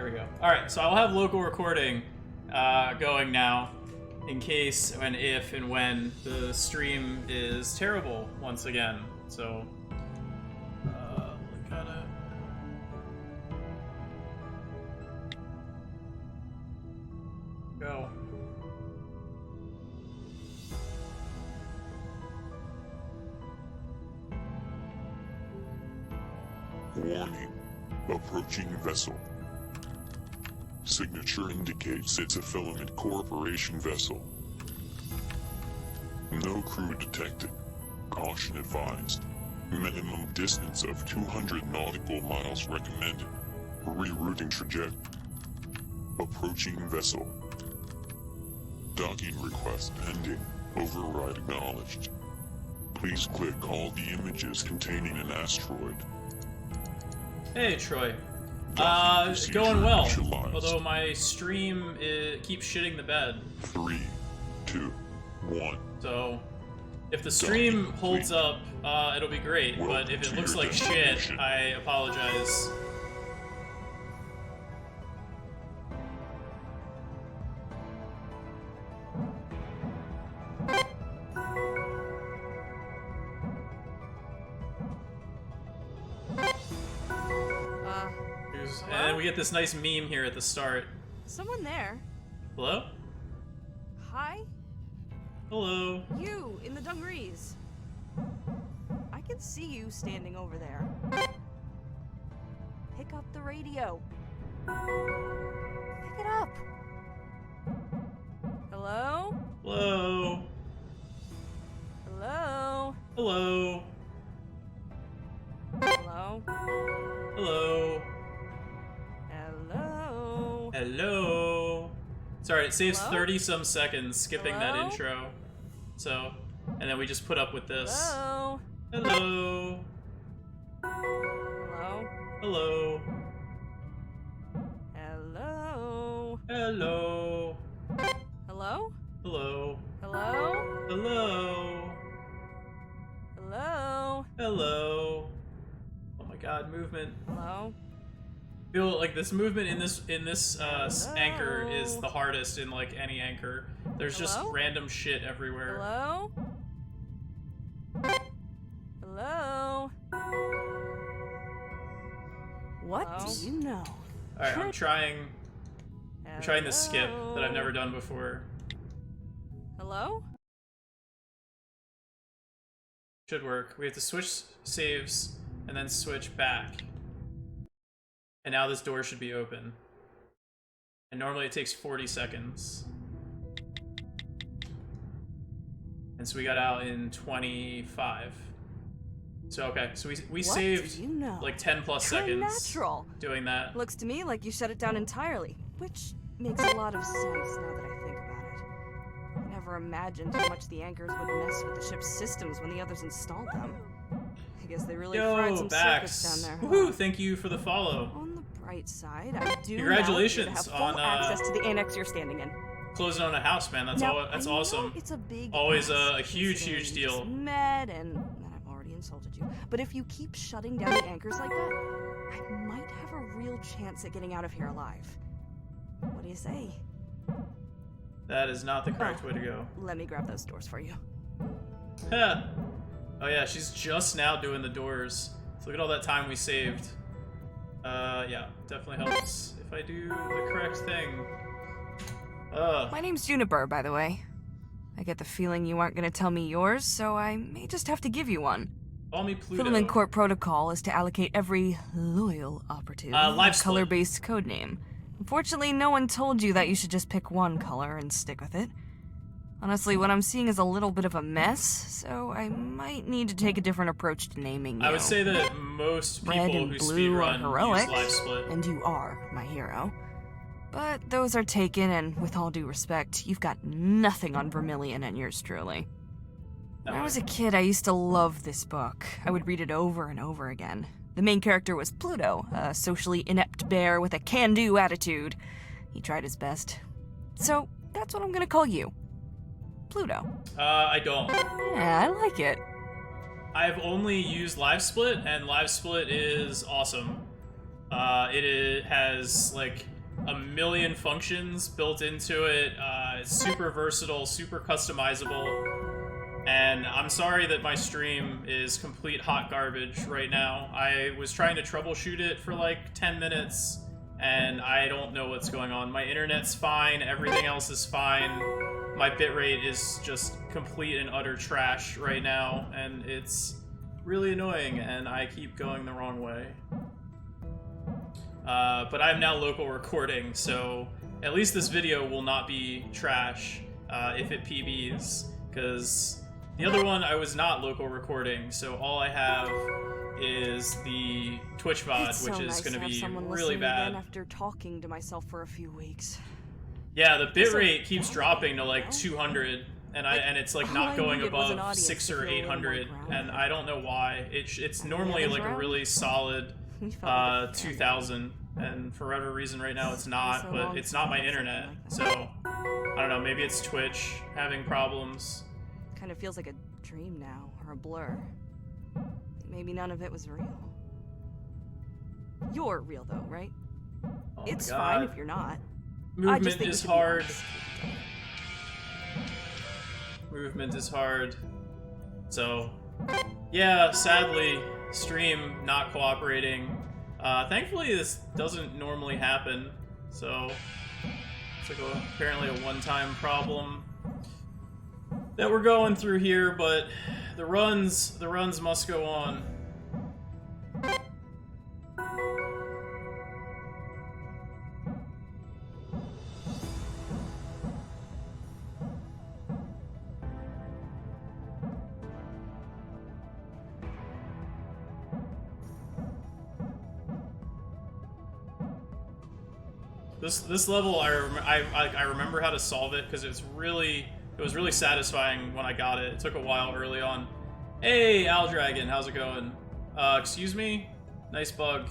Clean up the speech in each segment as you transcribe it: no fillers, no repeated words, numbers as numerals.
we go. Alright, so I'll have local recording going now in case and if and when the stream is terrible once again. So, we gotta... go. Warning. Approaching vessel. Signature indicates it's a Filament Corporation vessel. No crew detected. Caution advised. Minimum distance of 200 nautical miles recommended. Rerouting trajectory. Approaching vessel. Docking request pending. Override acknowledged. Please click all the images containing an asteroid. Hey, Troy. Docking Going well. initialized. Although my stream keeps shitting the bed. 3, 2, 1. So, if the stream Docking holds complete. up, it'll be great. But Welcome if it to looks your like shit, destination. I apologize. And then we get this nice meme here at the start. Someone there. Hello? Hi? Hello? You, in the dungarees. I can see you standing over there. Pick up the radio. Pick it up. Hello? Hello? Hello? Hello? Hello? Hello? Hello? Hello? Sorry, it saves Hello? 30-some seconds skipping that Hello? intro. So, and then we just put up with this. Hello? Hello? Hello? Hello? Hello? Hello? Hello? Hello? Hello? Hello? Hello? Hello? Oh my god, movement. Hello? I feel like this movement in this anchor is the hardest in like any anchor. There's just Hello? random shit everywhere. Hello? Hello? What Hello? do you know? Alright, I'm trying this skip that I've never done before. Hello? Should work. We have to switch saves and then switch back. And now this door should be open. And normally it takes 40 seconds. And so we got out in 25. So okay, so we What saved do you know? like 10 plus You're seconds natural. doing that. Looks to me like you shut it down entirely, which makes a lot of sense now that I think about it. I never imagined how much the anchors would mess with the ship's systems when the others installed them. I guess they really fried Yo, some Bax. circuits down there. Woohoo, thank you for the follow. On the bright side, I do Congratulations now get to have on, full access to the annex you're standing in. Closing on a house, man. That's Now, all. That's I know awesome. It's a big Always ask, a huge, considering huge we just deal. Met and that I've already insulted you. But if you keep shutting down the anchors like that, I might have a real chance at getting out of here alive. What do you say? That is not the correct way to go. Let me grab those doors for you. Huh. Oh yeah, she's just now doing the doors. So look at all that time we saved. Yeah, definitely helps if I do the correct thing. My name's Juniper, by the way. I get the feeling you aren't going to tell me yours, so I may just have to give you one. Call me Pluto. Filament Corp protocol is to allocate every loyal operative live a split. color-based codename. Unfortunately, no one told you that you should just pick one color and stick with it. Honestly, what I'm seeing is a little bit of a mess, so I might need to take a different approach to naming you. I would say that most Red people and who blue are speedrun heroic, use live split. and you are my hero. But those are taken, and with all due respect, you've got nothing on Vermilion and yours truly. When I was a kid, I used to love this book. I would read it over and over again. The main character was Pluto, a socially inept bear with a can-do attitude. He tried his best. So, that's what I'm gonna call you. Pluto. I don't. Yeah, I like it. I've only used live split, and live split is awesome. It has like a million functions built into it. It's super versatile, super customizable. And I'm sorry that my stream is complete hot garbage right now. I was trying to troubleshoot it for like 10 minutes, and I don't know what's going on. My internet's fine, everything else is fine. My bitrate is just complete and utter trash right now, and it's really annoying, and I keep going the wrong way. But I'm now local recording, so at least this video will not be trash if it PBs, because the other one I was not local recording, so all I have is the Twitch VOD, which is going to be really bad. After talking to myself for a few weeks. Yeah, the bitrate keeps dropping to like 200, and it's like not going above 600 or 800, and I don't know why. It's normally like a really solid 2000, and for whatever reason right now it's not, but it's not my internet, so I don't know, maybe it's Twitch having problems. Kind of feels like a dream now, or a blur. Maybe none of it was real. You're real though, right? Oh it's fine if you're not. Movement is hard. Movement is hard. So, yeah, sadly, stream not cooperating. Thankfully, this doesn't normally happen, so it's like apparently a one-time problem that we're going through here, but the runs must go on. This level, I remember how to solve it because it was really satisfying when I got it. It took a while early on. Hey, Al Dragon, how's it going? Excuse me? Nice bug.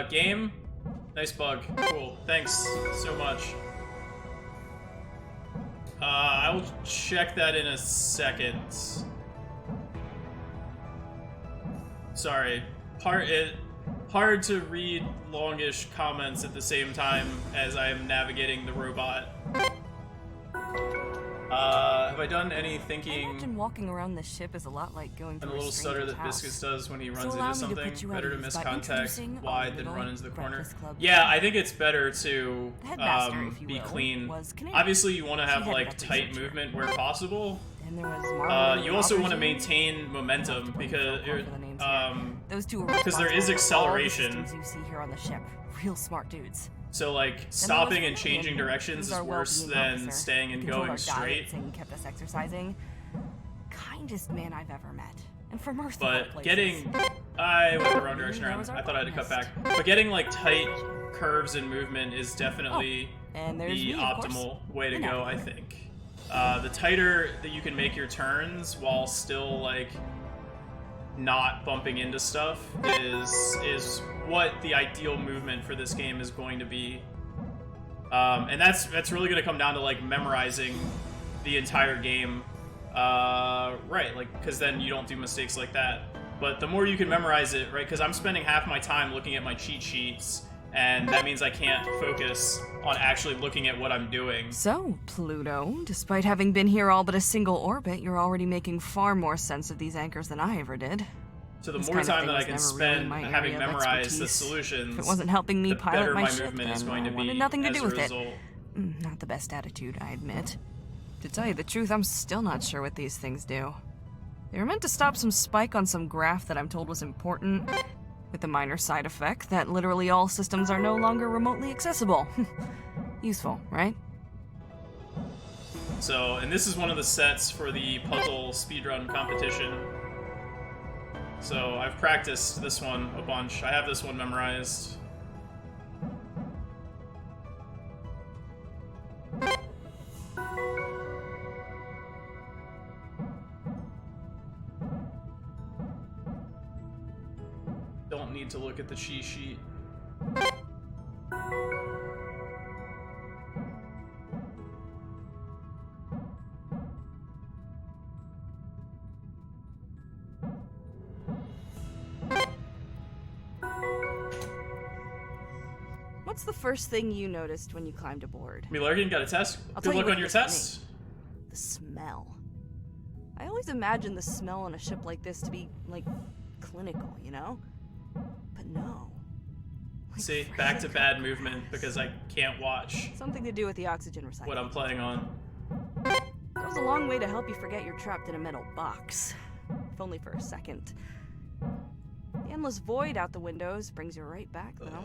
Game? Nice bug. Cool. Thanks so much. I will check that in a second. Sorry. Hard to read longish comments at the same time as I am navigating the robot. Have I done any thinking? I imagine walking around the ship is a lot like going through a little stutter that Biscuits does when he runs into something. Better to miss contact wide than run into the corner. Yeah, I think it's better to be clean. Obviously, you want to have like tight movement where possible. You also want to maintain momentum because there is acceleration. You see here on the ship, real smart dudes. So like stopping and changing directions is worse than staying and going straight. And kept us exercising. Kindest man I've ever met. And from Earth. But getting, I went the wrong direction around. I thought I had to cut back. But getting like tight curves and movement is definitely the optimal way to go, I think. The tighter that you can make your turns while still like not bumping into stuff is what the ideal movement for this game is going to be. And that's really going to come down to like memorizing the entire game, right? Like, because then you don't do mistakes like that. But the more you can memorize it, right? Because I'm spending half my time looking at my cheat sheets, and that means I can't focus on actually looking at what I'm doing. So, Pluto, despite having been here all but a single orbit, you're already making far more sense of these anchors than I ever did. So the more time that I can spend having memorized the solutions, if it wasn't helping me the pilot better my my ship, movement is then going to I be wanted nothing to as do a with result. it. Not the best attitude, I admit. To tell you the truth, I'm still not sure what these things do. They were meant to stop some spike on some graph that I'm told was important, with the minor side effect that literally all systems are no longer remotely accessible. Useful, right? So, and this is one of the sets for the puzzle speedrun competition. So I've practiced this one a bunch. I have this one memorized. Don't need to look at the cheat sheet. What's the first thing you noticed when you climbed aboard? Me Larkin got a test. Good luck on your test. The smell. I always imagined the smell on a ship like this to be, like, clinical, you know? But no. Like, see, back to bad movement because I can't watch. Something to do with the oxygen recycling. What I'm playing on. Goes a long way to help you forget you're trapped in a metal box. If only for a second. The endless void out the windows brings you right back, though.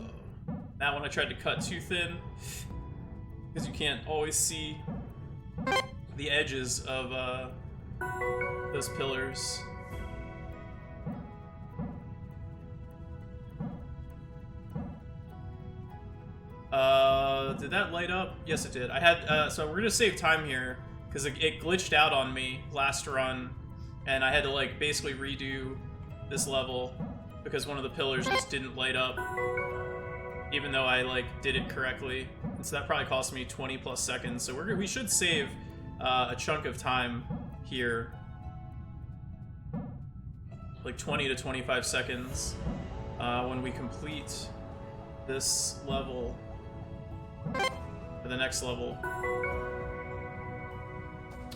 That one I tried to cut too thin. Because you can't always see the edges of those pillars. Did that light up? Yes, it did. I had, so we're gonna save time here, because it glitched out on me last run, and I had to, like, basically redo this level, because one of the pillars just didn't light up, even though I, like, did it correctly. And so that probably cost me 20 plus seconds, so we should save a chunk of time here. Like 20 to 25 seconds when we complete this level. For the next level.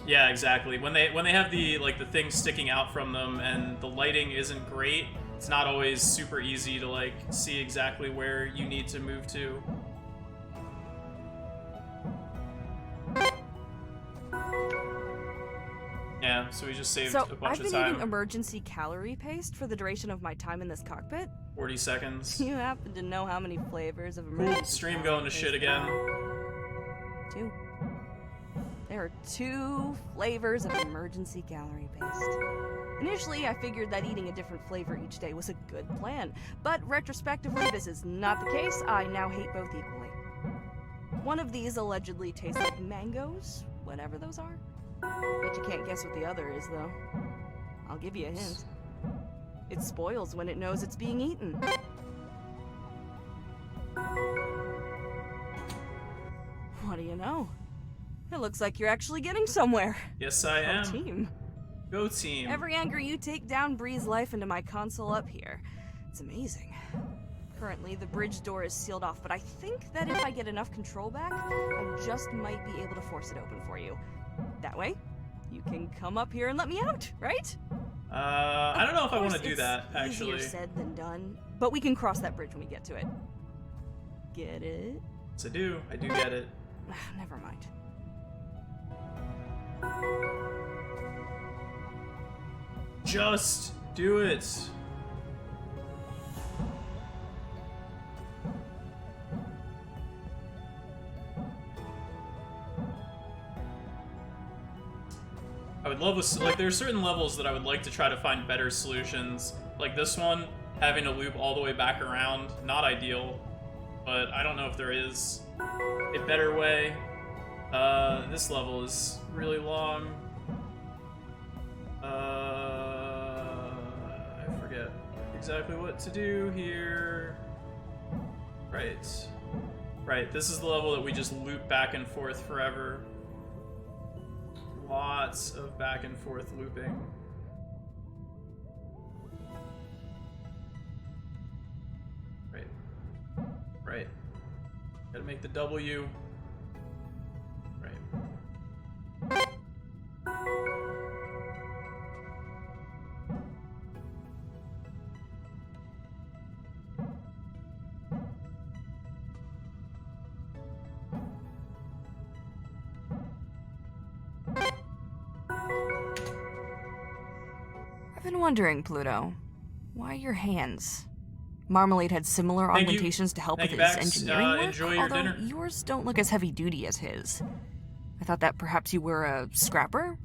Yeah, exactly. When they have the the thing sticking out from them and the lighting isn't great, it's not always super easy to like see exactly where you need to move to. Yeah, so we just saved a bunch of time. I've been eating emergency calorie paste for the duration of my time in this cockpit. 40 seconds. You happen to know how many flavors of emergency Cool. Stream going to shit again. 2. There are 2 flavors of emergency calorie paste. Initially, I figured that eating a different flavor each day was a good plan, but retrospectively, this is not the case. I now hate both equally. One of these allegedly tastes like mangoes, whatever those are. Bet you can't guess what the other is, though. I'll give you a hint. It spoils when it knows it's being eaten. What do you know? It looks like you're actually getting somewhere. Yes, I am. Go team. Go team. Every anchor you take down breathes life into my console up here. It's amazing. Currently, the bridge door is sealed off, but I think that if I get enough control back, I just might be able to force it open for you. That way, you can come up here and let me out, right? I don't know if I want to do that, actually. Easier said than done, but we can cross that bridge when we get to it. Get it? Yes, I do. I do get it. Never mind. Just do it. I would love a, like, there's certain levels that I would like to try to find better solutions. Like this one, having to loop all the way back around, not ideal. But I don't know if there is a better way. This level is really long. I forget exactly what to do here. Right. Right, this is the level that we just loop back and forth forever. Lots of back and forth looping. Right. Right. Gotta make the W. Right. I've been wondering, Pluto, why your hands? Marmalade had similar augmentations to help with his engineering work, enjoy your although dinner. yours don't look as heavy-duty as his. I thought that perhaps you were a scrapper?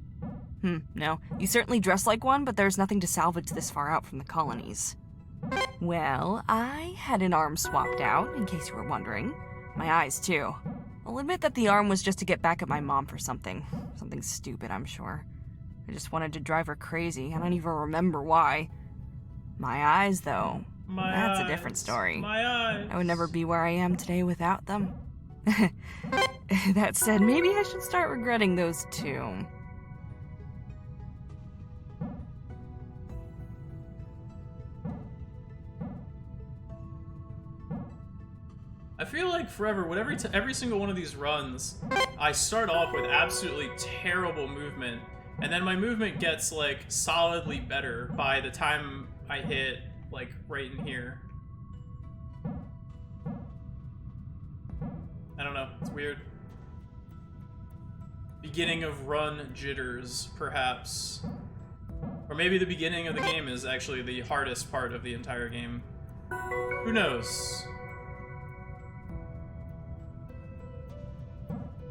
No. You certainly dress like one, but there's nothing to salvage this far out from the colonies. Well, I had an arm swapped out, in case you were wondering. My eyes, too. I'll admit that the arm was just to get back at my mom for something. Something stupid, I'm sure. I just wanted to drive her crazy. I don't even remember why. My eyes, though. That's a different story. My eyes. I would never be where I am today without them. That said, maybe I should start regretting those too. I feel like forever. With every single one of these runs, I start off with absolutely terrible movement, and then my movement gets like solidly better by the time I hit like right in here. I don't know. It's weird. Beginning of run jitters, perhaps. Or maybe the beginning of the game is actually the hardest part of the entire game. Who knows?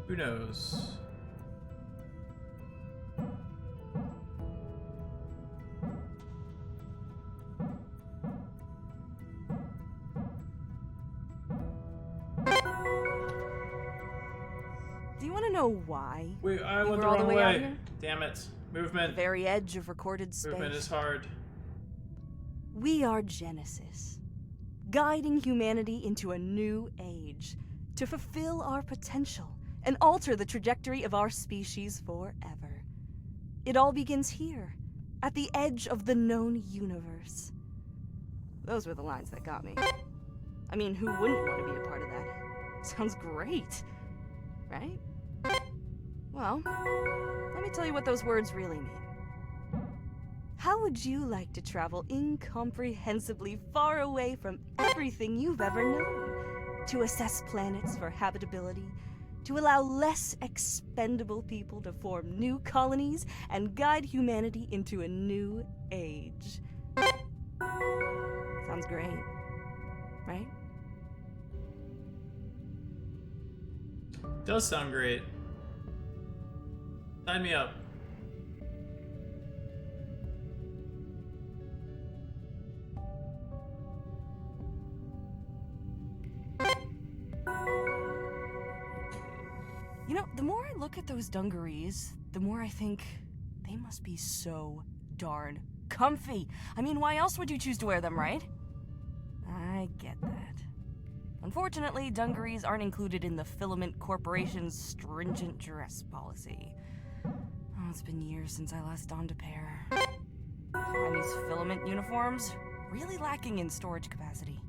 Who knows? Do you want to know why? Wait, I went the all the wrong way out way. here? Damn it. Movement. The very edge of recorded space. Movement is hard. We are Genesis, guiding humanity into a new age to fulfill our potential and alter the trajectory of our species forever. It all begins here, at the edge of the known universe. Those were the lines that got me. I mean, who wouldn't want to be a part of that? Sounds great, right? Well, let me tell you what those words really mean. How would you like to travel incomprehensibly far away from everything you've ever known? To assess planets for habitability? To allow less expendable people to form new colonies and guide humanity into a new age? Sounds great, right? Does sound great. Sign me up. You know, the more I look at those dungarees, the more I think they must be so darn comfy. I mean, why else would you choose to wear them, right? I get that. Unfortunately, dungarees aren't included in the Filament Corporation's stringent dress policy. Oh, it's been years since I last donned a pair. I find these Filament uniforms really lacking in storage capacity.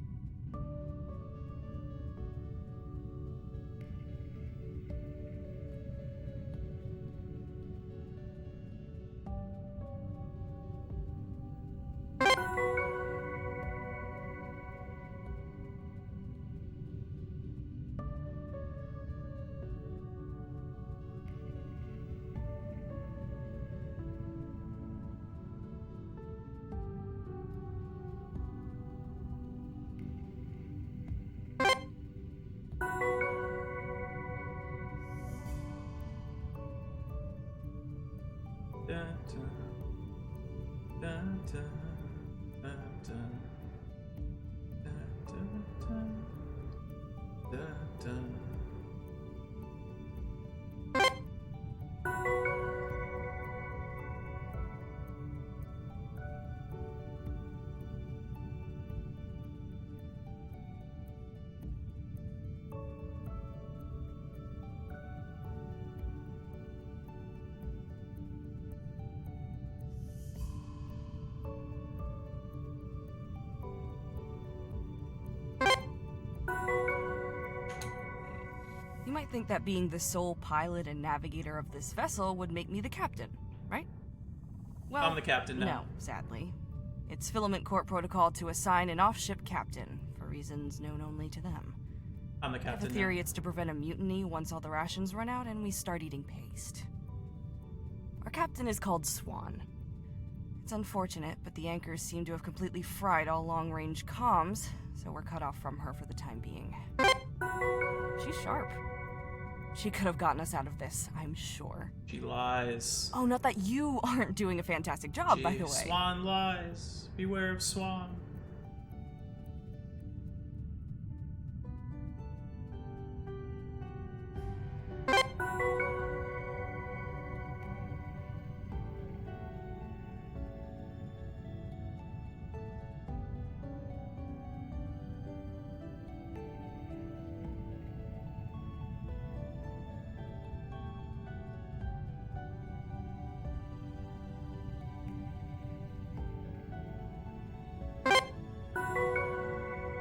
You might think that being the sole pilot and navigator of this vessel would make me the captain, right? Well, I'm the captain now. No, sadly. It's Filament Corp protocol to assign an off-ship captain, for reasons known only to them. I'm the I have captain a theory it's to prevent a mutiny once all the rations run out and we start eating paste. Our captain is called Swan. It's unfortunate, but the anchors seem to have completely fried all long-range comms, so we're cut off from her for the time being. She's sharp. She could have gotten us out of this, I'm sure. She lies. Oh, not that you aren't doing a fantastic job, by the way. Swan lies. Beware of Swan.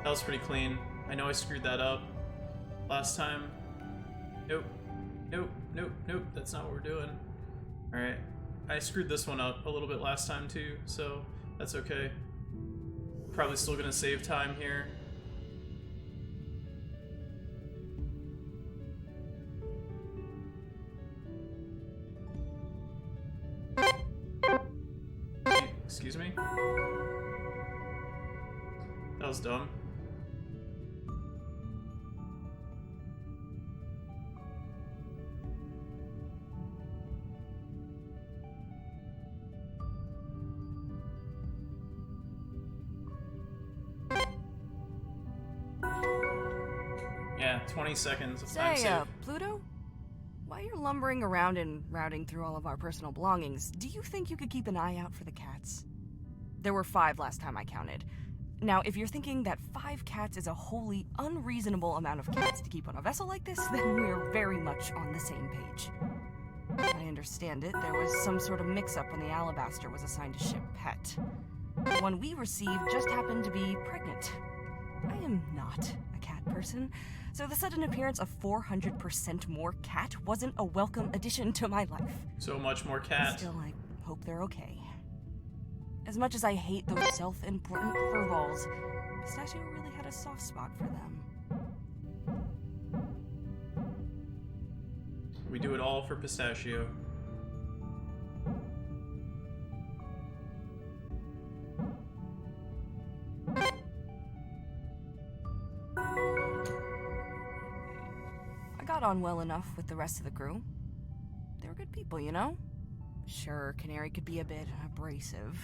That was pretty clean. I know I screwed that up. last time. Nope. Nope, nope, nope. That's not what we're doing. Alright. I screwed this one up a little bit last time too, so that's okay. Probably still gonna save time here. Excuse me? That was dumb. Yeah, 20 seconds of time Say, save. Pluto? While you're lumbering around and routing through all of our personal belongings, do you think you could keep an eye out for the cats? There were 5 last time I counted. Now, if you're thinking that 5 cats is a wholly unreasonable amount of cats to keep on a vessel like this, then we're very much on the same page. I understand it, there was some sort of mix-up when the Alabaster was assigned to ship Pet. The one we received just happened to be pregnant. I am not a cat person, so the sudden appearance of 400% more cat wasn't a welcome addition to my life. So much more cat. Still, I hope they're okay. As much as I hate those self-important furballs, Pistachio really had a soft spot for them. We do it all for Pistachio. I got on well enough with the rest of the crew. They were good people, you know? Sure, Canary could be a bit abrasive.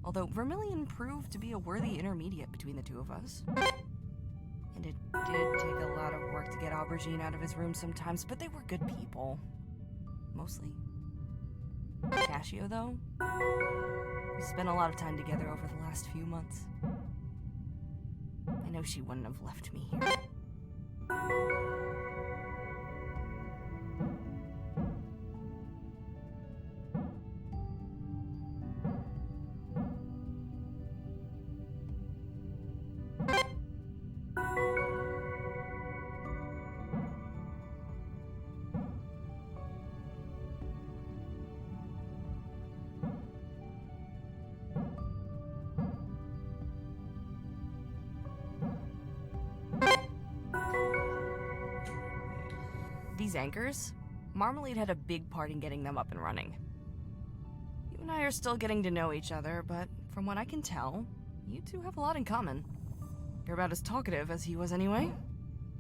Although Vermilion proved to be a worthy intermediate between the two of us. And it did take a lot of work to get Aubergine out of his room sometimes, but they were good people. Mostly. Pistachio, though? We spent a lot of time together over the last few months. I know she wouldn't have left me here. These anchors, Marmalade had a big part in getting them up and running. You and I are still getting to know each other, but from what I can tell, you two have a lot in common. You're about as talkative as he was anyway.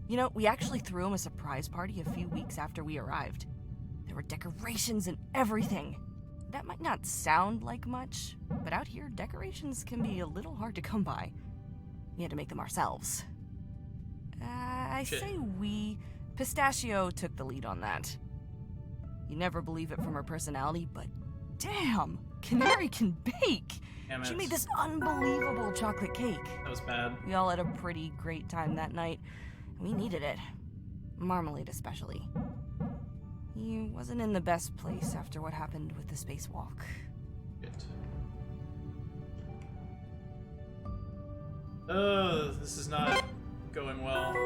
You know, we actually threw him a surprise party a few weeks after we arrived. There were decorations and everything. That might not sound like much, but out here, decorations can be a little hard to come by. We had to make them ourselves. I say we... Pistachio took the lead on that. You never believe it from her personality, but damn, Canary can bake! Damn it. She made this unbelievable chocolate cake. That was bad. We all had a pretty great time that night. We needed it. Marmalade especially. He wasn't in the best place after what happened with the spacewalk. Good. This is not going well.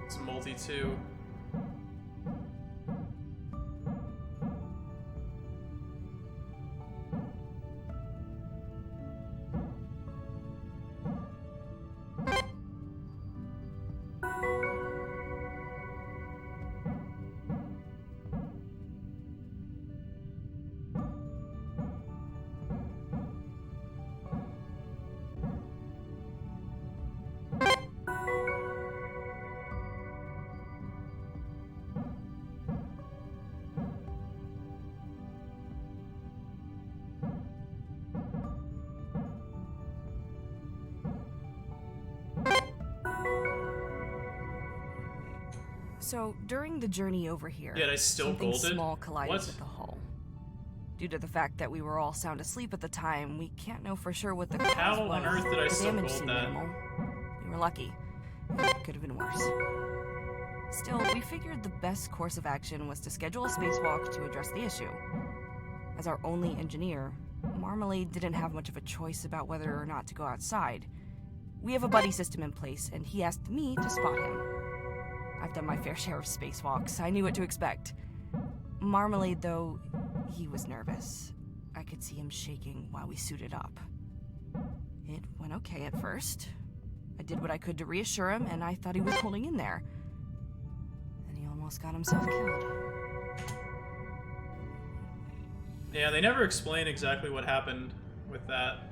It's multi too. So, during the journey over here, Yet I still something golded? small collided What? with the hull. Due to the fact that we were all sound asleep at the time, we can't know for sure what the How cause was. on earth did I The still damage gold seemed that? minimal. We were lucky. It could have been worse. Still, we figured the best course of action was to schedule a spacewalk to address the issue. As our only engineer, Marmalade didn't have much of a choice about whether or not to go outside. We have a buddy system in place, and he asked me to spot him. I've done my fair share of spacewalks. I knew what to expect. Marmalade, though, he was nervous. I could see him shaking while we suited up. It went okay at first. I did what I could to reassure him, and I thought he was holding in there. And he almost got himself killed. Yeah, they never explain exactly what happened with that.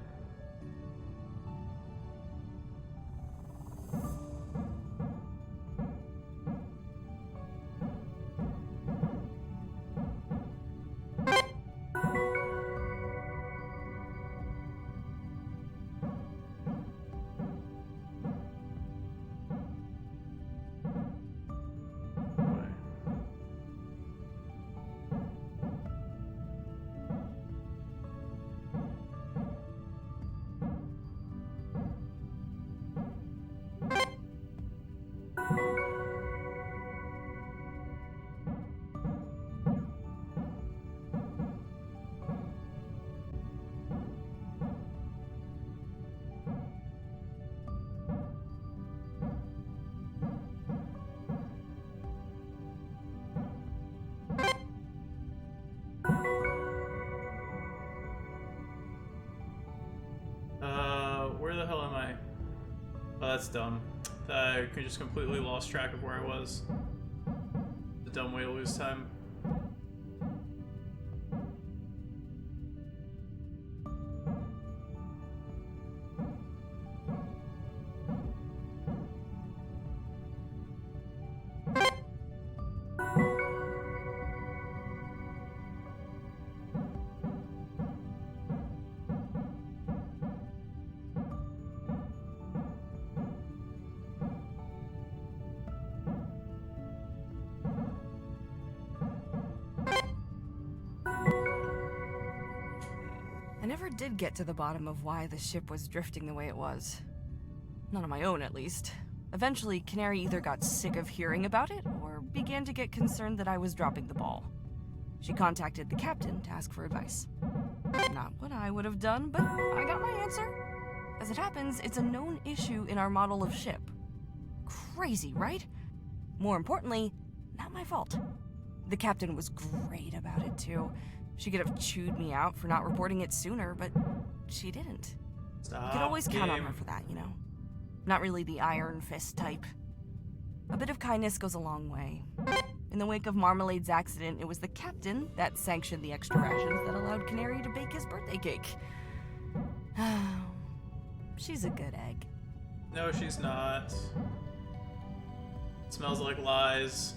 Where the hell am I? Oh, that's dumb. I just completely lost track of where I was. The dumb way to lose time. I never did get to the bottom of why the ship was drifting the way it was. Not on my own, at least. Eventually, Canary either got sick of hearing about it, or began to get concerned that I was dropping the ball. She contacted the captain to ask for advice. Not what I would have done, but I got my answer. As it happens, it's a known issue in our model of ship. Crazy, right? More importantly, not my fault. The captain was great about it, too. She could have chewed me out for not reporting it sooner, but she didn't. You could always count on her for that, you know? Not really the iron fist type. A bit of kindness goes a long way. In the wake of Marmalade's accident, it was the captain that sanctioned the extra rations that allowed Canary to bake his birthday cake. She's a good egg. No, she's not. It smells like lies.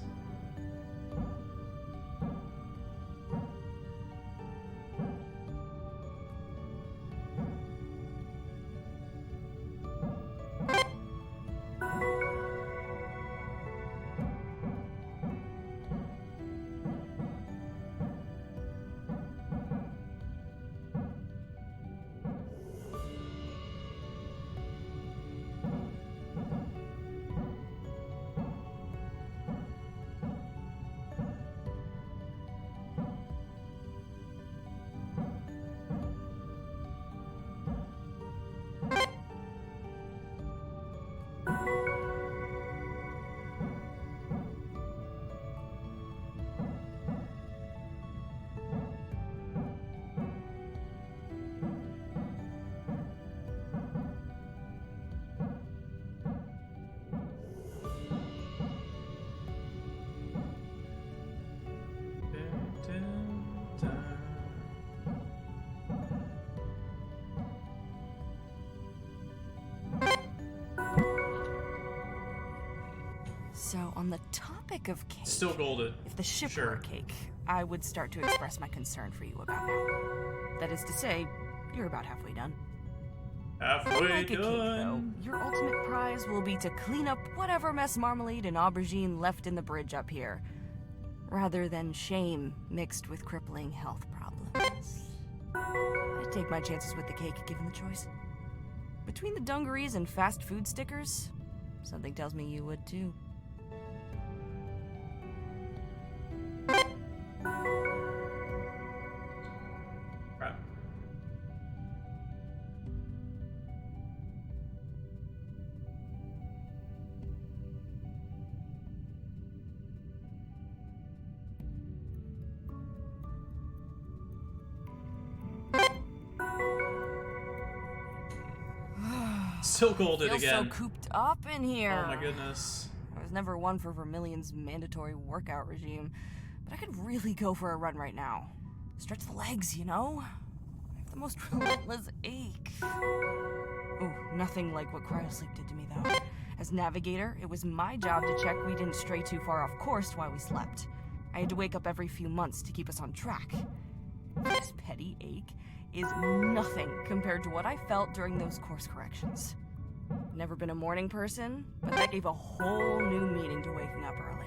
So, on the topic of cake... Still golded. If the ship were a cake, I would start to express my concern for you about now. That is to say, you're about halfway done. Halfway Unlike a done. cake, though, your ultimate prize will be to clean up whatever mess Marmalade and Aubergine left in the bridge up here, rather than shame mixed with crippling health problems. I'd take my chances with the cake, given the choice. Between the dungarees and fast food stickers, something tells me you would too. Crap. still golded Feel again. so cooped up in here. Oh my goodness. I was never one for Vermilion's mandatory workout regime, but I could really go for a run right now. Stretch the legs, you know? I have the most relentless ache. Ooh, nothing like what cryosleep did to me, though. As navigator, it was my job to check we didn't stray too far off course while we slept. I had to wake up every few months to keep us on track. This petty ache is nothing compared to what I felt during those course corrections. Never been a morning person, but that gave a whole new meaning to waking up early.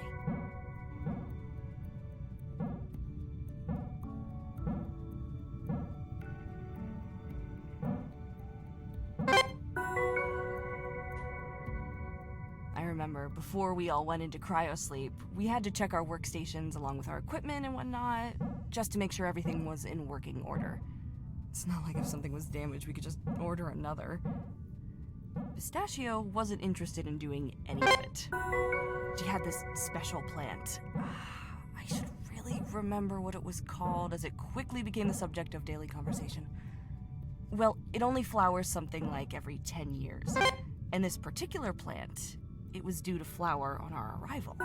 I remember, before we all went into cryosleep, we had to check our workstations along with our equipment and whatnot, just to make sure everything was in working order. It's not like if something was damaged, we could just order another. Pistachio wasn't interested in doing any of it. She had this special plant. I should really remember what it was called, as it quickly became the subject of daily conversation. Well, it only flowers something like every 10 years. And this particular plant, it was due to flower on our arrival.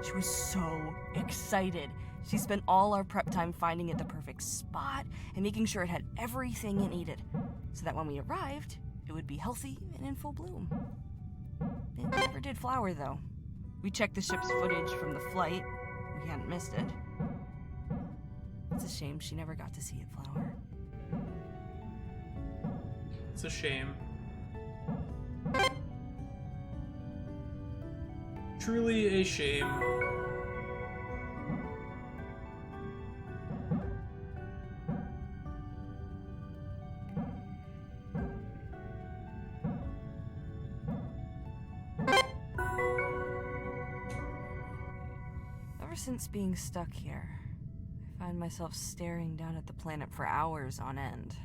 She was so excited. She spent all our prep time finding it the perfect spot and making sure it had everything it needed, so that when we arrived, it would be healthy and in full bloom. It never did flower, though. We checked the ship's footage from the flight. We hadn't missed it. It's a shame she never got to see it flower. It's a shame. Truly a shame. Ever since being stuck here, I find myself staring down at the planet for hours on end.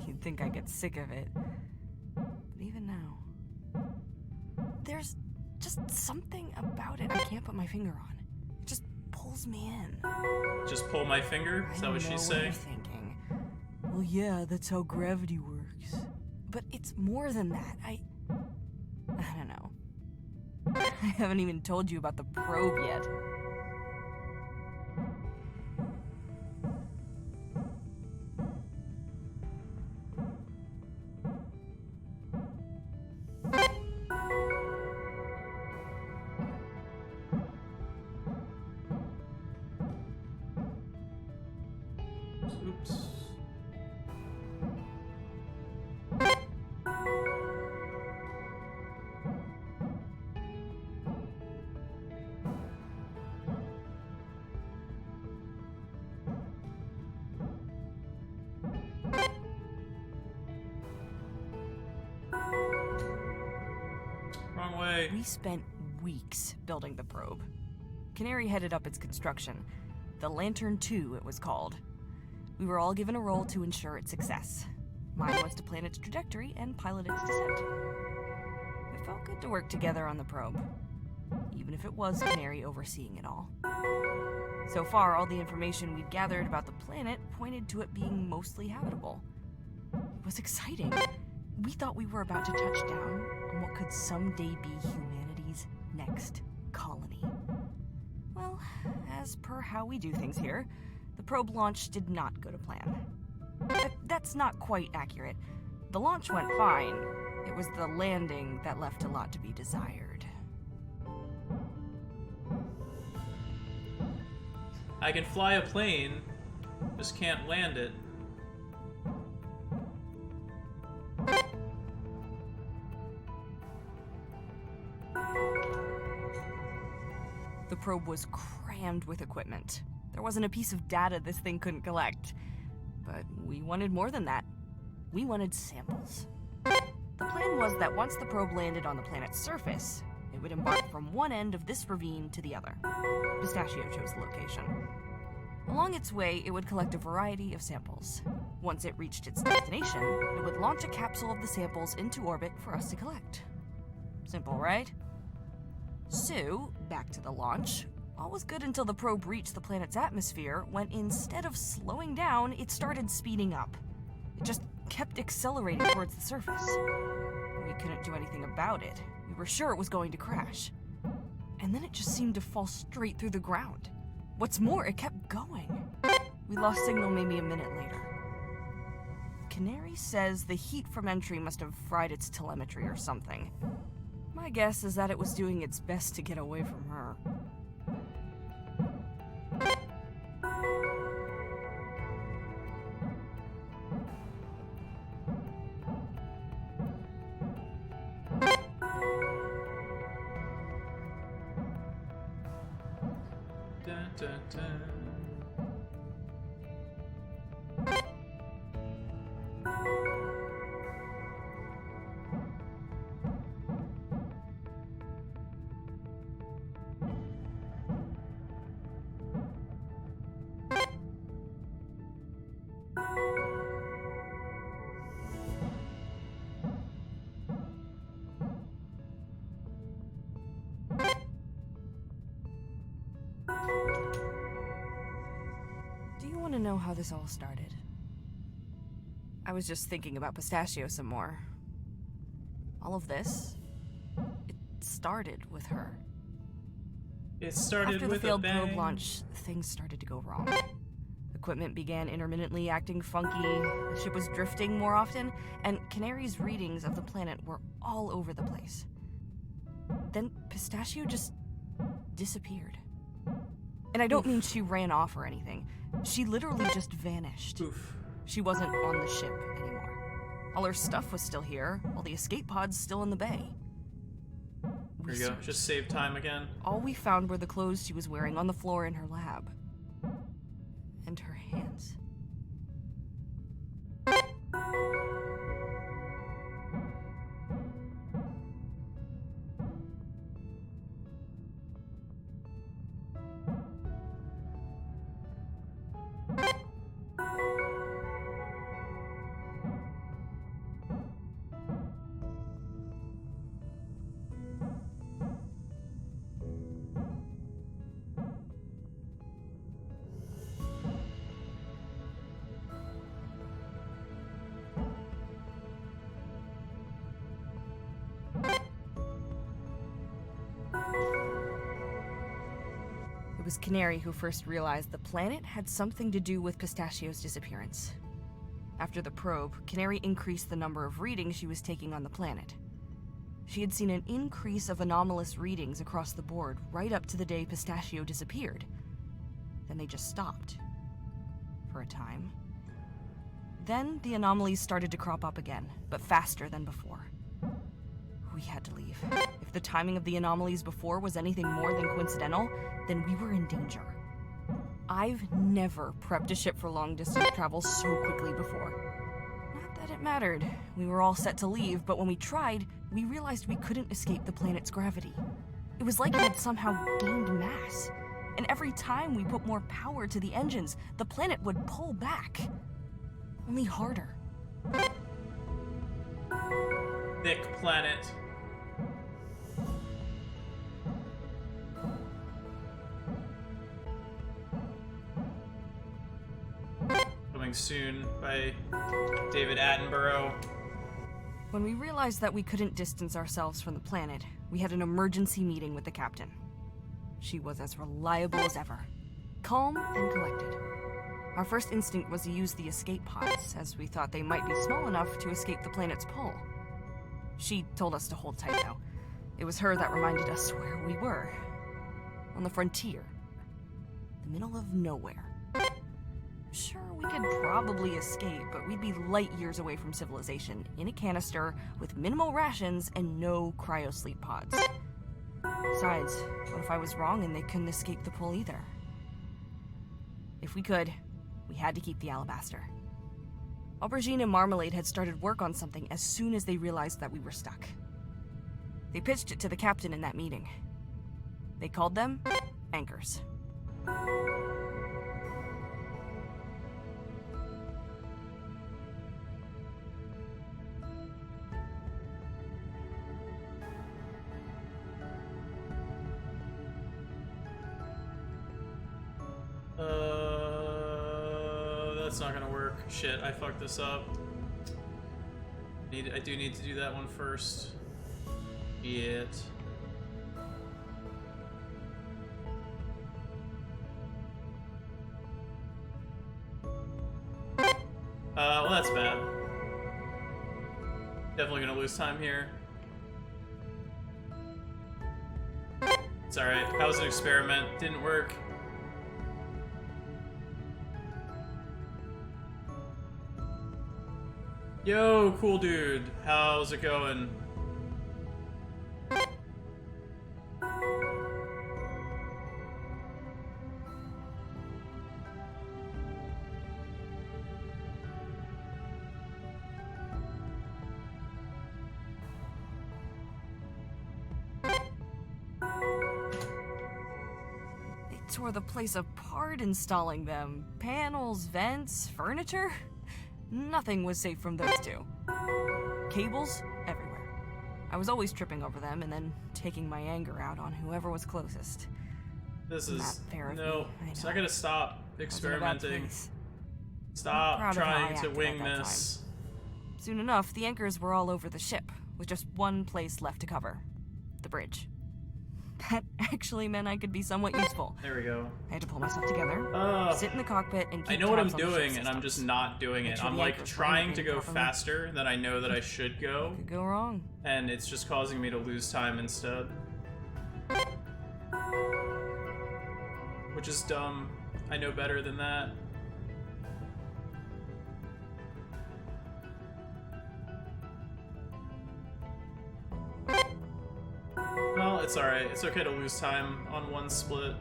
You'd think I'd get sick of it, but even now, there's just something about it I can't put my finger on. It just pulls me in. Just pull my finger? Is that what she's saying? You're thinking, well, yeah, that's how gravity works. But it's more than that. I don't know. I haven't even told you about the probe yet. Oops. Wrong way. We spent weeks building the probe. Canary headed up its construction. The Lantern 2, it was called. We were all given a role to ensure its success. Mine was to plan its trajectory and pilot its descent. It felt good to work together on the probe, even if it was Canary overseeing it all. So far, all the information we'd gathered about the planet pointed to it being mostly habitable. It was exciting. We thought we were about to touch down on what could someday be humanity's next colony. Well, as per how we do things here, the probe launch did not go to plan. That's not quite accurate. The launch went fine. It was the landing that left a lot to be desired. I can fly a plane, just can't land it. The probe was crammed with equipment. There wasn't a piece of data this thing couldn't collect. But we wanted more than that. We wanted samples. The plan was that once the probe landed on the planet's surface, it would embark from one end of this ravine to the other. Pistachio chose the location. Along its way, it would collect a variety of samples. Once it reached its destination, it would launch a capsule of the samples into orbit for us to collect. Simple, right? So, back to the launch. All was good until the probe reached the planet's atmosphere, when instead of slowing down, it started speeding up. It just kept accelerating towards the surface. We couldn't do anything about it. We were sure it was going to crash. And then it just seemed to fall straight through the ground. What's more, it kept going. We lost signal maybe a minute later. Canary says the heat from entry must have fried its telemetry or something. My guess is that it was doing its best to get away from her. Dun, dun, dun. Do you want to know how this all started? I was just thinking about Pistachio some more. All of this, it started with her. It started After with the failed a bang. probe launch, things started to go wrong. Equipment began intermittently acting funky, the ship was drifting more often, and Canary's readings of the planet were all over the place. Then Pistachio just disappeared. And I don't mean she ran off or anything. She literally just vanished. Oof. She wasn't on the ship anymore. All her stuff was still here, all the escape pods still in the bay. There you go. Just save time again. All we found were the clothes she was wearing on the floor in her lab. And her hands. It was Canary who first realized the planet had something to do with Pistachio's disappearance. After the probe, Canary increased the number of readings she was taking on the planet. She had seen an increase of anomalous readings across the board right up to the day Pistachio disappeared. Then they just stopped. For a time. Then the anomalies started to crop up again, but faster than before. We had to leave. If the timing of the anomalies before was anything more than coincidental, then we were in danger. I've never prepped a ship for long-distance travel so quickly before. Not that it mattered. We were all set to leave, but when we tried, we realized we couldn't escape the planet's gravity. It was like it had somehow gained mass. And every time we put more power to the engines, the planet would pull back. Only harder. Thick planet. Coming soon by David Attenborough. When we realized that we couldn't distance ourselves from the planet, we had an emergency meeting with the captain. She was as reliable as ever, calm and collected. Our first instinct was to use the escape pods, as we thought they might be small enough to escape the planet's pull. She told us to hold tight, though. It was her that reminded us where we were. On the frontier. The middle of nowhere. Sure, we could probably escape, but we'd be light years away from civilization, in a canister, with minimal rations and no cryosleep pods. Besides, what if I was wrong and they couldn't escape the pull either? If we could, we had to keep the alabaster. Aubergine and Marmalade had started work on something as soon as they realized that we were stuck. They pitched it to the captain in that meeting. They called them anchors. That's not gonna work. Shit, I fucked this up. I do need to do that one first. It. Well, that's bad. Definitely gonna lose time here. It's alright. That was an experiment. Didn't work. Yo, cool dude. How's it going? Tore the place apart installing them. Panels, vents, furniture. Nothing was safe from those two. Cables everywhere. I was always tripping over them and then taking my anger out on whoever was closest. This is not fair of no. me, So I gotta stop experimenting. Not Stop proud of how I trying to acted wing at that this. Soon enough, the anchors were all over the ship, with just one place left to cover. The bridge. That actually meant I could be somewhat useful. There we go. I had to pull myself together, sit in the cockpit, and keep I know what I'm tabs on the ship doing, and I'm systems. just not doing Make it. sure I'm the like anchors trying weren't to go moving properly. faster than I know that I should go, Could go wrong. and it's just causing me to lose time instead. Which is dumb. I know better than that. Well, it's alright. It's okay to lose time on one split.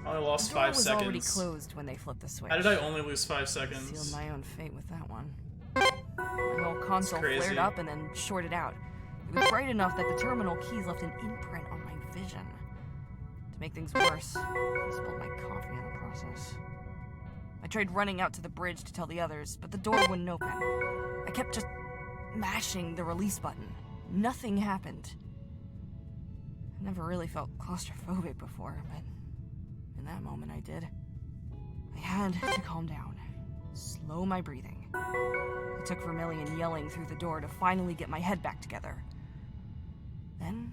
I only lost The door 5 was seconds. already closed when they flipped the switch. How did I only lose 5 seconds? Sealed my own fate with that one. The whole console crazy. flared up and then shorted out. It was bright enough that the terminal keys left an imprint on my vision. To make things worse, I spilled my coffee in the process. I tried running out to the bridge to tell the others, but the door wouldn't open. I kept just mashing the release button. Nothing happened. I never really felt claustrophobic before, but in that moment I did. I had to calm down, slow my breathing. It took Vermilion yelling through the door to finally get my head back together. Then,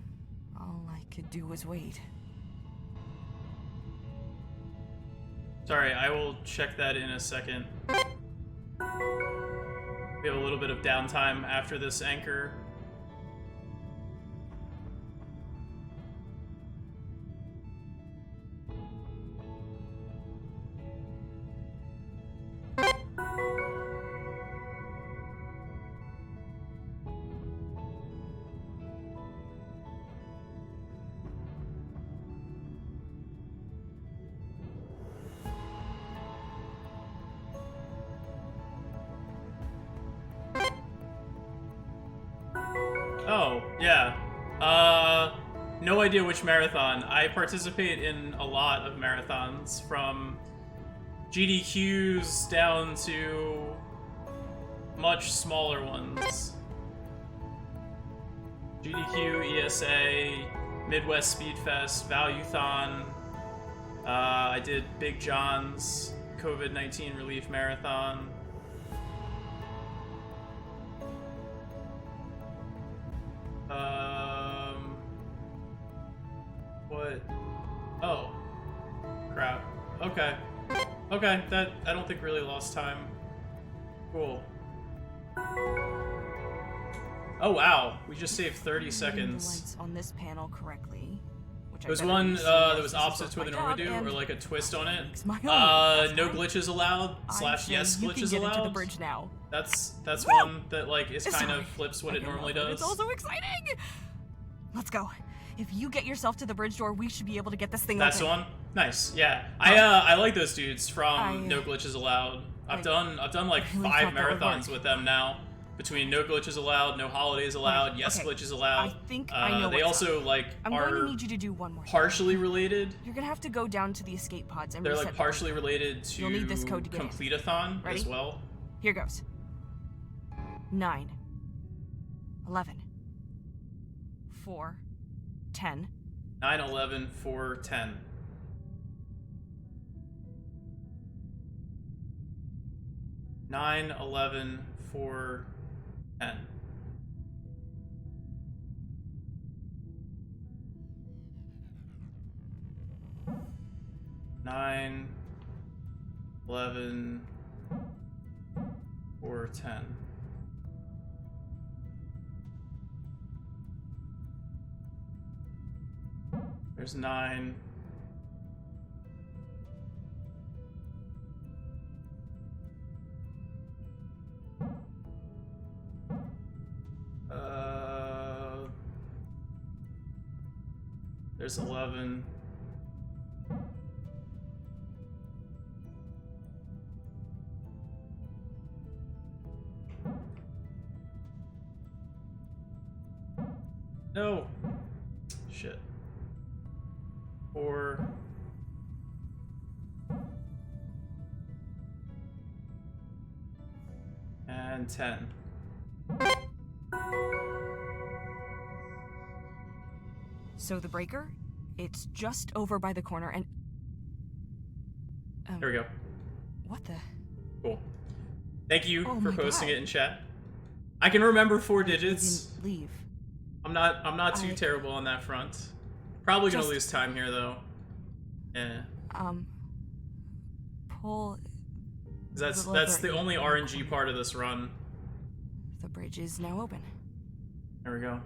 all I could do was wait. Sorry, I will check that in a second. We have a little bit of downtime after this anchor. Oh, yeah. No idea which marathon. I participate in a lot of marathons, from GDQs down to much smaller ones. GDQ, ESA, Midwest Speed Fest, Valuethon. I did Big John's COVID-19 Relief Marathon. What? Oh. Crap. Okay. Okay, that I don't think really lost time. Cool. Oh wow, we just saved 30 seconds. The lights on this panel correctly. Which There was one that was opposite to what they normally do, or like a twist on it. No glitches allowed, / yes glitches you can get into the allowed. bridge now. That's Woo! one that like is kind of flips what it normally does. It's also exciting. Let's go. If you get yourself to the bridge door, we should be able to get this thing That's the open. one. Nice. Yeah. I like those dudes from No Glitches Allowed. I've done like really 5 thought that would marathons work. with them now. Between No Glitches Allowed, No Holidays Allowed, Yes okay. Glitches Allowed. I think I know They what's also up. like I'm going to are need you to do one more thing. partially related. You're gonna have to go down to the escape pods and They're reset like the partially door. related to You'll need this code to get in. Complete-a-thon Ready? as well. Here goes. 9, 11, 4, 10, 9, 11, 4, 10. 9, 11, 4, 10. Nine, 11, or 10. There's 9. There's 11. No. Shit. 4. And 10. So the breaker? It's just over by the corner and... There we go. What the... Cool. Thank you for posting God. it in chat. I can remember 4 digits. Didn't leave. I'm not too terrible on that front. Probably gonna Just- lose time here though. Yeah. Pull... That's the lever the in only the RNG corner. part of this run. The bridge is now open. There we go.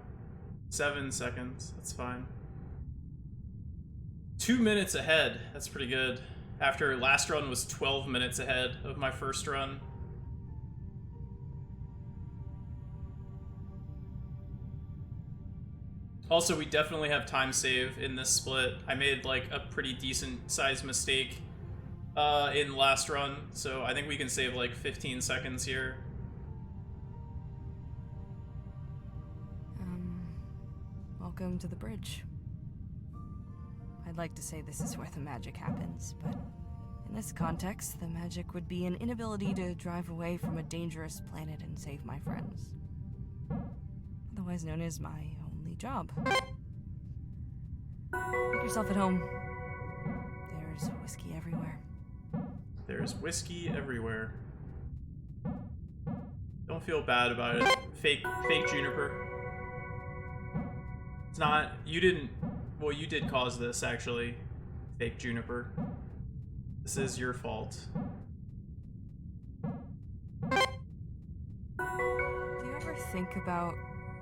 7 seconds. That's fine. 2 minutes ahead. That's pretty good. After last run was 12 minutes ahead of my first run. Also, we definitely have time save in this split. I made like a pretty decent sized mistake in last run, so I think we can save like 15 seconds here. Welcome to the bridge. I'd like to say this is where the magic happens, but in this context, the magic would be an inability to drive away from a dangerous planet and save my friends. Otherwise known as my only job. Make yourself at home. There's whiskey everywhere. There's whiskey everywhere. Don't feel bad about it. Fake Juniper. It's not, you didn't, well, you did cause this, actually. Fake Juniper. This is your fault. Do you ever think about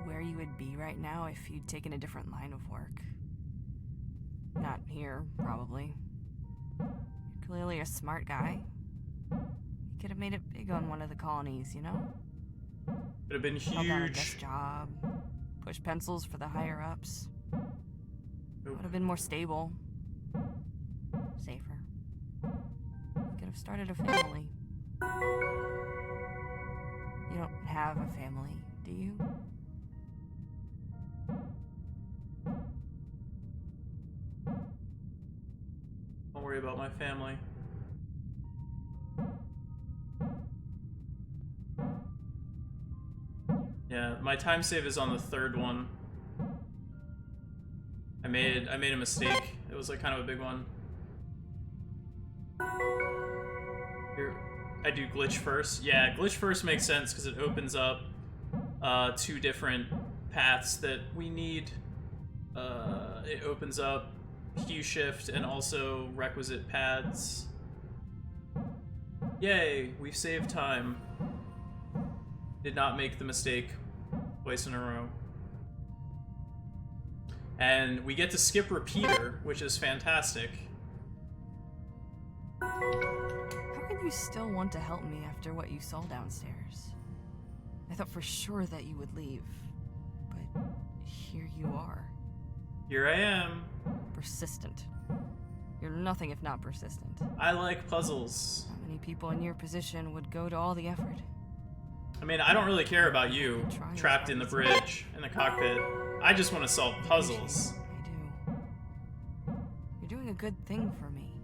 where you would be right now if you'd taken a different line of work? Not here, probably. You're clearly a smart guy. You could have made it big on one of the colonies, you know? Could have been Held down a desk huge. job, push pencils for the higher-ups. Nope. Would have been more stable. Safer. You could have started a family. You don't have a family, do you? Don't worry about my family. Yeah, my time save is on the 3rd one. I made a mistake. It was like kind of a big one. Here, I do glitch first. Yeah, glitch first makes sense because it opens up 2 different paths that we need. It opens up Q shift and also requisite pads. Yay, we saved time. Did not make the mistake twice in a row. And we get to skip repeater, which is fantastic. How can you still want to help me after what you saw downstairs? I thought for sure that you would leave, but here you are. Here I am. Persistent. You're nothing if not persistent. I like puzzles. How many people in your position would go to all the effort? I mean, I don't really care about you, Try trapped in the bridge, in the cockpit. I just want to solve puzzles. I do. You're doing a good thing for me.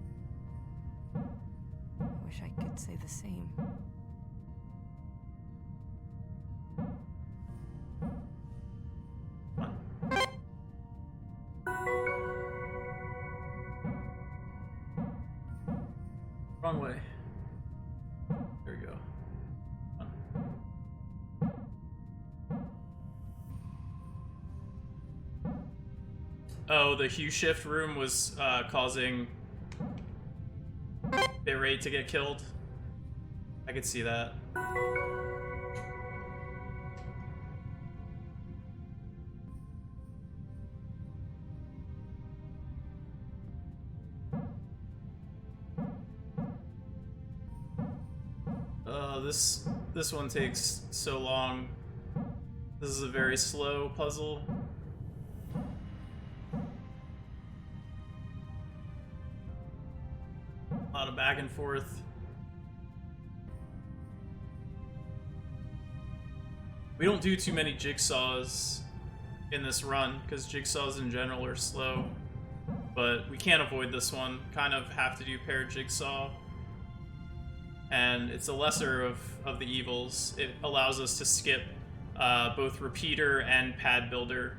I wish I could say the same. Wrong way. There we go. Oh, the hue shift room was causing bitrate to get killed. I could see that. This one takes so long. This is a very slow puzzle. A lot of back and forth. We don't do too many jigsaws in this run, because jigsaws in general are slow. But we can't avoid this one. Kind of have to do paired jigsaw. And it's a lesser of the evils. It allows us to skip both repeater and pad builder.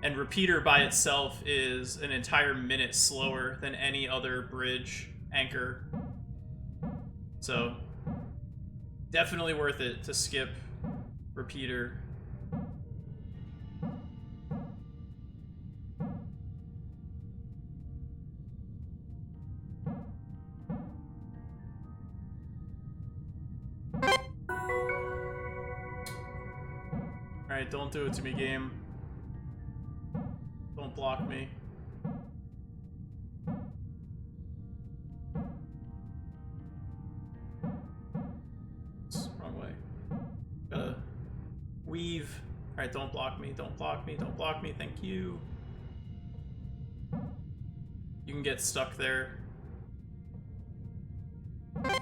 And repeater by itself is an entire minute slower than any other bridge anchor. So, definitely worth it to skip repeater. Alright, don't do it to me, game. Don't block me. Wrong way. Gotta weave. Alright, don't block me, don't block me, don't block me, thank you. You can get stuck there. I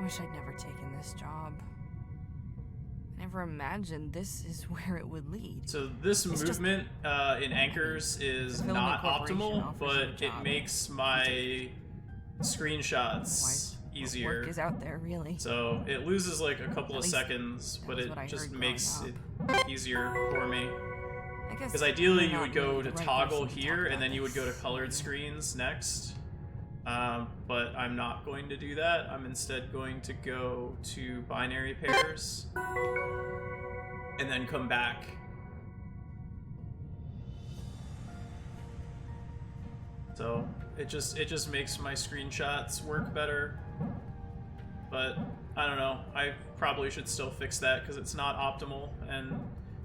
wish I'd never taken this job. I never imagined this is where it would lead. So this movement in anchors is not optimal, but it makes my screenshots easier. Work is out there, really. So it loses like a couple of seconds, but it just makes it easier for me. Because ideally you would go to toggle here, and then you would go to colored screens next. But I'm not going to do that. I'm instead going to go to binary pairs and then come back. So it just makes my screenshots work better. But I don't know. I probably should still fix that because it's not optimal, and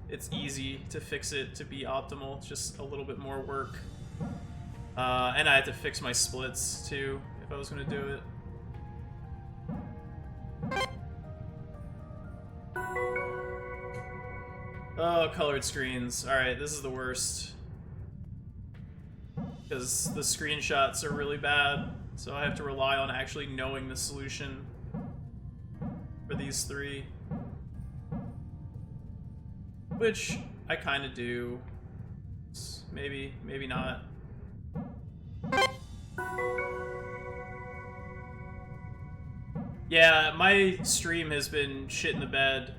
it's easy to fix it to be optimal. It's just a little bit more work. And I had to fix my splits too if I was gonna do it. Oh, colored screens. Alright, this is the worst. Because the screenshots are really bad, so I have to rely on actually knowing the solution for these three. Which I kind of do. Maybe, maybe not. Yeah, my stream has been shit in the bed.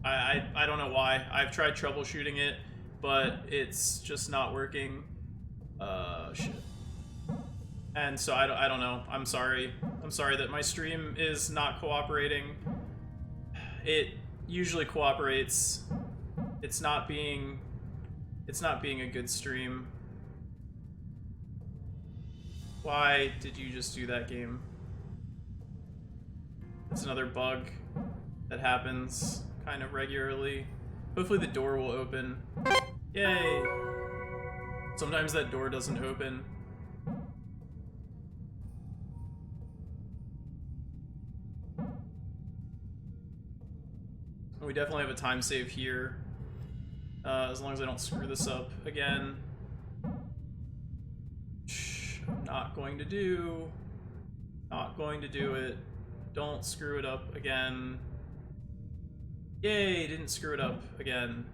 I don't know why. I've tried troubleshooting it, but it's just not working. Shit. And so I don't know. I'm sorry. I'm sorry that my stream is not cooperating. It usually cooperates. It's not being a good stream. Why did you just do that, game? It's another bug that happens kind of regularly. Hopefully the door will open. Yay! Sometimes that door doesn't open. We definitely have a time save here. As long as I don't screw this up again. Not going to do. Not going to do it. Don't screw it up again. Yay, didn't screw it up again.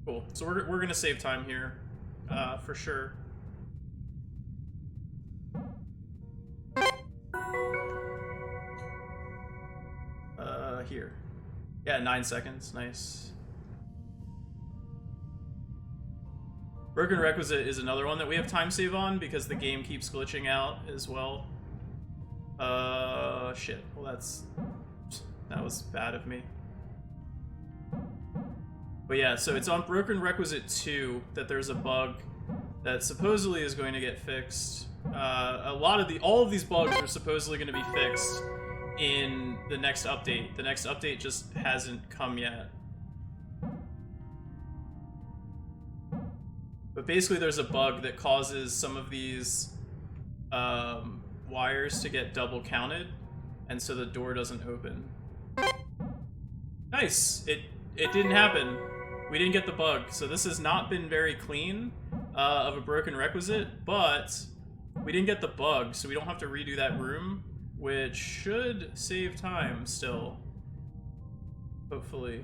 Cool. So we're gonna save time here, for sure. Here. Yeah, 9 seconds. Nice. Broken Requisite is another one that we have time save on because the game keeps glitching out as well. Shit. Well, that was bad of me. But yeah, so it's on Broken Requisite 2 that there's a bug that supposedly is going to get fixed. All of these bugs are supposedly going to be fixed in the next update. The next update just hasn't come yet. But basically there's a bug that causes some of these wires to get double counted, and so the door doesn't open. Nice! It didn't happen. We didn't get the bug, so this has not been very clean of a Broken Requisite, but we didn't get the bug, so we don't have to redo that room, which should save time still. Hopefully.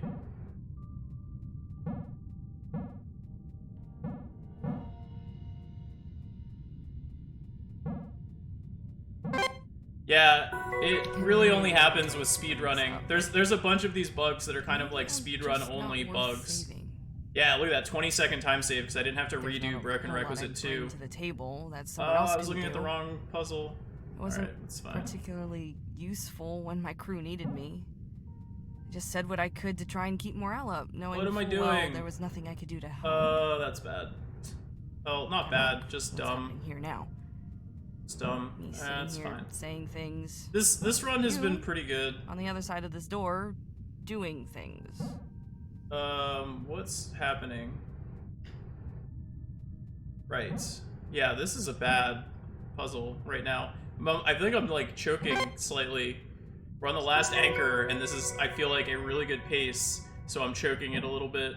Yeah, it really only happens with speedrunning. There's a bunch of these bugs that are kind of like speedrun only bugs. Yeah, look at that 20-second time save because I didn't have to redo Broken Requisite 2. To the table, that's I was looking at the wrong puzzle. It wasn't particularly useful when my crew needed me. I just said what I could to try and keep morale up, knowing what am I doing? Well, there was nothing I could do to help. Oh, that's bad. Oh, not bad, just dumb. Here now. It's dumb. That's fine. Saying things. This run has been pretty good. On the other side of this door, doing things. What's happening? Right. Yeah, this is a bad puzzle right now. I think I'm like choking slightly. We're on the last anchor, and this is, I feel like, a really good pace, so I'm choking it a little bit.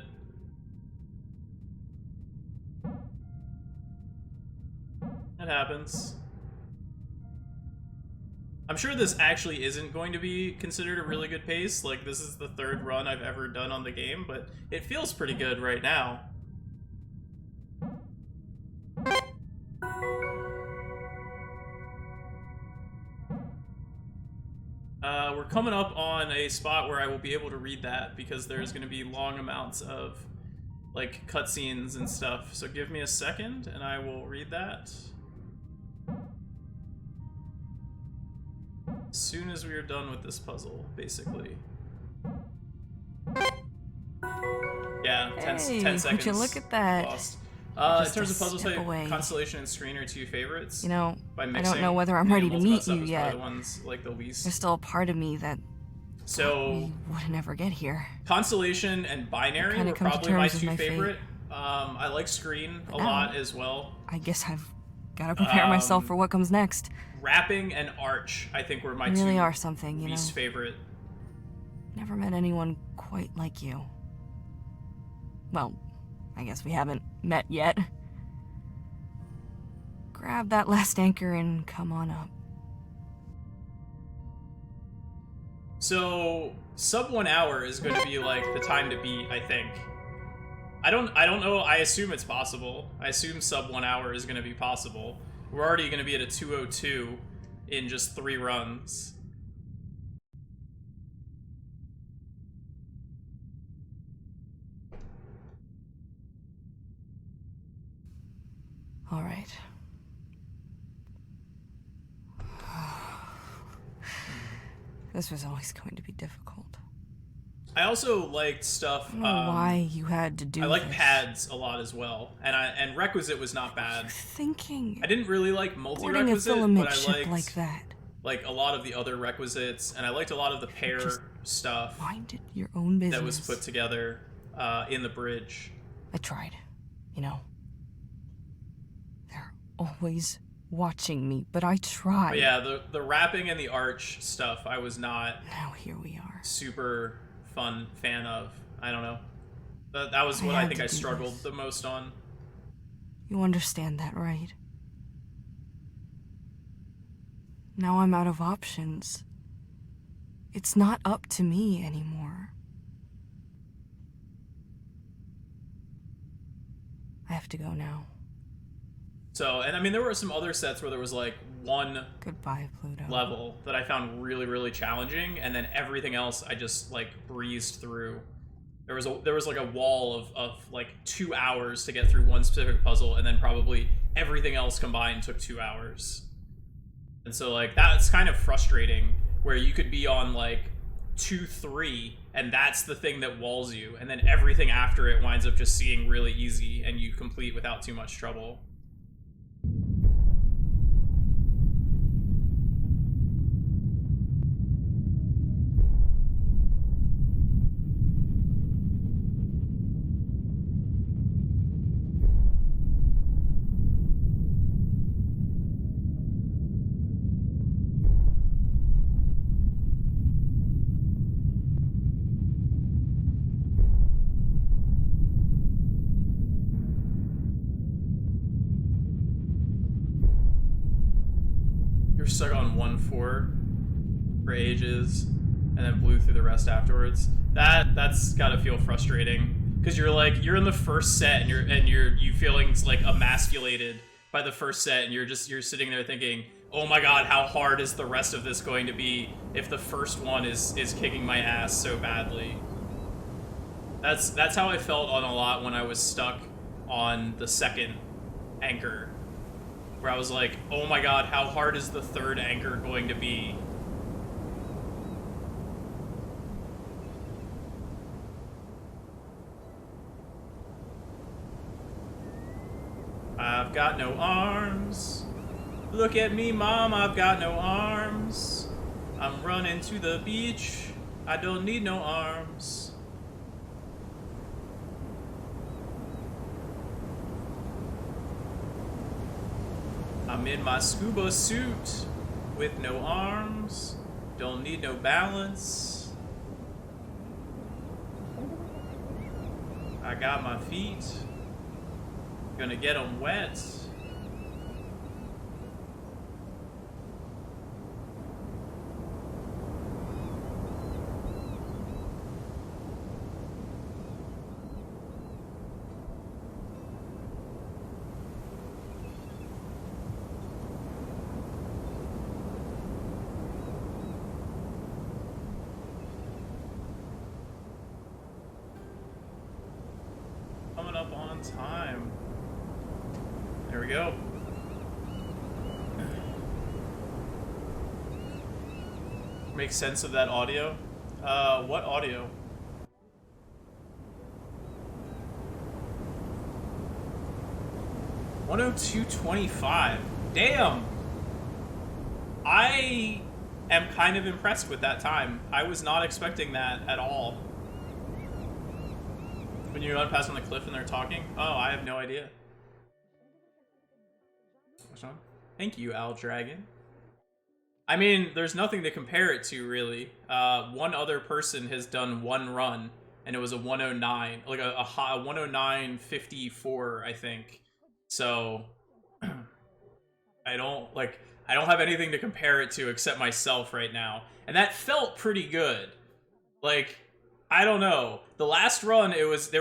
That happens. I'm sure this actually isn't going to be considered a really good pace. Like, this is the third run I've ever done on the game, but it feels pretty good right now. We're coming up on a spot where I will be able to read that because there's going to be long amounts of, like, cutscenes and stuff. So give me a second and I will read that. As soon as we are done with this puzzle, basically. Yeah, 10 seconds. Would you look at that? Lost. In terms of puzzle type, Constellation and Screen are two favorites. You know, by I don't know whether I'm ready to meet you yet. The ones, like, the least. There's still a part of me that we would never get here. Constellation and Binary are probably my two favorite. I like Screen a lot as well. I guess I've got to prepare myself for what comes next. Rapping and Arch, I think, were my two least favorite. Never met anyone quite like you. Well, I guess we haven't met yet. Grab that last anchor and come on up. So, sub 1 hour is going to be like the time to beat, I think. I don't know, I assume it's possible. I assume sub 1 hour is going to be possible. We're already going to be at a 2:02 in just 3 runs. All right. This was always going to be difficult. I also liked stuff. I don't know why you had to do. I like pads a lot as well, and Requisite was not bad. Thinking. I didn't really like multi-requisite, but I liked like that. Like a lot of the other requisites, and I liked a lot of the pair stuff. Minded your own business. That was put together in the bridge. I tried, you know. They're always watching me, but I tried. But yeah, the rapping and the Arch stuff, I was not. Now here we are. Super fun fan of. I don't know. That was what I think I struggled the most on. You understand that, right? Now I'm out of options. It's not up to me anymore. I have to go now. So, and I mean, there were some other sets where there was like one Goodbye, Pluto. level that I found really, really challenging, and then everything else I just like breezed through There was like a wall of like 2 hours to get through one specific puzzle, and then probably everything else combined took 2 hours. And so like that's kind of frustrating, where you could be on like 2-3 and that's the thing that walls you, and then everything after it winds up just seeming really easy and you complete without too much trouble. You're stuck on 1-4 for ages, and then blew through the rest afterwards. That's gotta feel frustrating, because you're in the first set and you feeling like emasculated by the first set, and you're sitting there thinking, oh my god, how hard is the rest of this going to be if the first one is kicking my ass so badly. That's how I felt on a lot when I was stuck on the second anchor, where I was like, oh my god, how hard is the third anchor going to be? I've got no arms. Look at me, mom, I've got no arms. I'm running to the beach. I don't need no arms. I'm in my scuba suit with no arms, don't need no balance. I got my feet, gonna get them wet. Coming up on time. There we go. Make sense of that audio. What audio? $102.25. Damn! I am kind of impressed with that time. I was not expecting that at all. When you run past on the cliff and they're talking? Oh, I have no idea. Thank you, Al Dragon. I mean, there's nothing to compare it to, really. One other person has done one run, and it was a 109, like a 109.54, I think. So, I don't have anything to compare it to except myself right now. And that felt pretty good. Like, I don't know. The last run, there was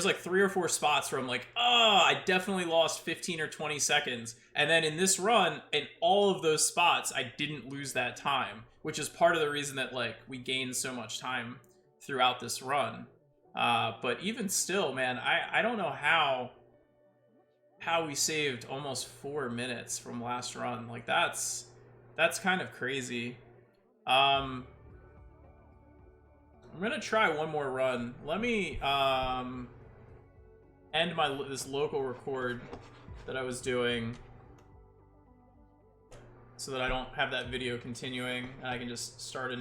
like 3 or 4 spots where I'm like, oh, I definitely lost 15 or 20 seconds. And then in this run, in all of those spots, I didn't lose that time, which is part of the reason that like we gained so much time throughout this run. But even still, man, I don't know how we saved almost 4 minutes from last run. Like that's kind of crazy. I'm gonna try one more run. Let me end this local record that I was doing, so that I don't have that video continuing and I can just start a